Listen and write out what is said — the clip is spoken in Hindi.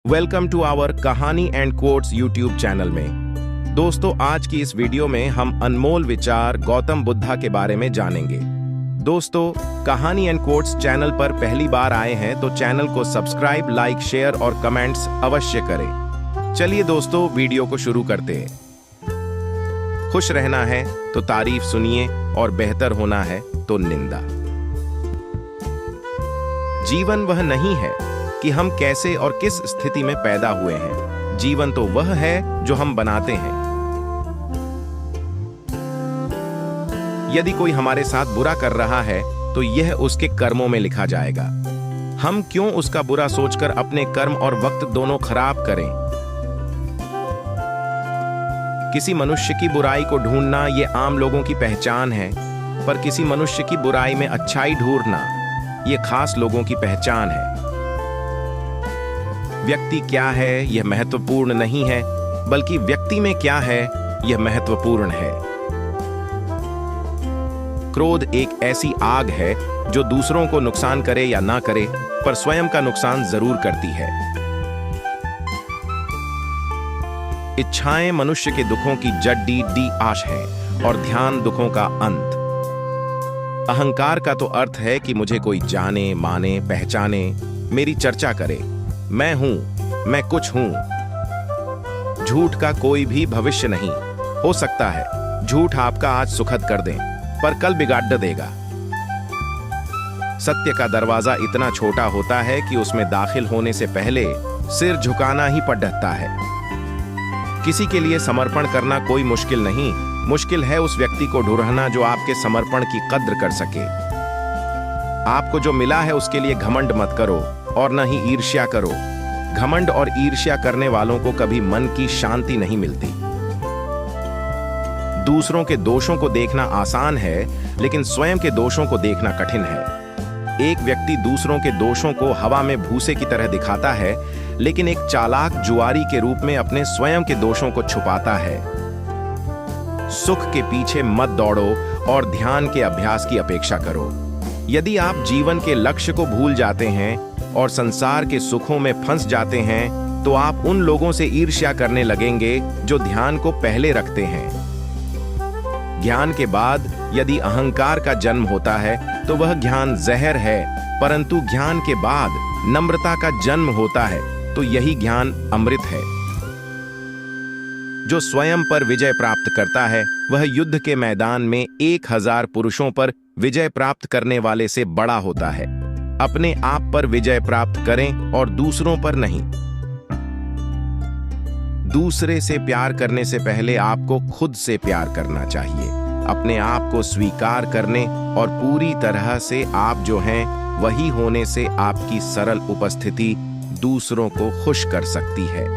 वेलकम टू आवर कहानी एंड कोट्स यूट्यूब चैनल में। दोस्तों, आज की इस वीडियो में हम अनमोल विचार गौतम बुद्धा के बारे में जानेंगे। दोस्तों, कहानी एंड कोट्स चैनल पर पहली बार आए हैं तो चैनल को सब्सक्राइब, लाइक, शेयर और कमेंट्स अवश्य करें। चलिए दोस्तों, वीडियो को शुरू करते हैं। खुश रहना है तो तारीफ सुनिए और बेहतर होना है तो निंदा। जीवन वह नहीं है कि हम कैसे और किस स्थिति में पैदा हुए हैं। जीवन तो वह है जो हम बनाते हैं। यदि कोई हमारे साथ बुरा कर रहा है तो यह उसके कर्मों में लिखा जाएगा। हम क्यों उसका बुरा सोचकर अपने कर्म और वक्त दोनों खराब करें। किसी मनुष्य की बुराई को ढूंढना यह आम लोगों की पहचान है, पर किसी मनुष्य की बुराई में अच्छाई ढूंढना यह खास लोगों की पहचान है। व्यक्ति क्या है यह महत्वपूर्ण नहीं है, बल्कि व्यक्ति में क्या है यह महत्वपूर्ण है। क्रोध एक ऐसी आग है जो दूसरों को नुकसान करे या ना करे, पर स्वयं का नुकसान जरूर करती है। इच्छाएं मनुष्य के दुखों की जड्डी डी आश है और ध्यान दुखों का अंत। अहंकार का तो अर्थ है कि मुझे कोई जाने, माने, पहचाने, मेरी चर्चा करे, मैं हूं, मैं कुछ हूं। झूठ का कोई भी भविष्य नहीं हो सकता है। झूठ आपका आज सुखद कर दे, पर कल बिगाड़ देगा। सत्य का दरवाजा इतना छोटा होता है कि उसमें दाखिल होने से पहले सिर झुकाना ही पड़ता है। किसी के लिए समर्पण करना कोई मुश्किल नहीं, मुश्किल है उस व्यक्ति को ढूंढना जो आपके समर्पण की कद्र कर सके। आपको जो मिला है उसके लिए घमंड मत करो और न ही ईर्ष्या करो। घमंड और ईर्ष्या करने वालों को कभी मन की शांति नहीं मिलती। दूसरों के दोषों को देखना आसान है, लेकिन स्वयं के दोषों को देखना कठिन है। एक व्यक्ति दूसरों के दोषों को हवा में भूसे की तरह दिखाता है, लेकिन एक चालाक जुआरी के रूप में अपने स्वयं के दोषों को छुपाता है। सुख के पीछे मत दौड़ो और ध्यान के अभ्यास की अपेक्षा करो। यदि आप जीवन के लक्ष्य को भूल जाते हैं और संसार के सुखों में फंस जाते हैं, तो आप उन लोगों से ईर्ष्या करने लगेंगे जो ध्यान को पहले रखते हैं। ज्ञान के बाद यदि अहंकार का जन्म होता है तो वह ज्ञान जहर है, परंतु ज्ञान के बाद नम्रता का जन्म होता है तो यही ज्ञान अमृत है। जो स्वयं पर विजय प्राप्त करता है वह युद्ध के मैदान में 1000 पुरुषों पर विजय प्राप्त करने वाले से बड़ा होता है। अपने आप पर विजय प्राप्त करें और दूसरों पर नहीं। दूसरे से प्यार करने से पहले आपको खुद से प्यार करना चाहिए। अपने आप को स्वीकार करने और पूरी तरह से आप जो हैं वही होने से आपकी सरल उपस्थिति दूसरों को खुश कर सकती है।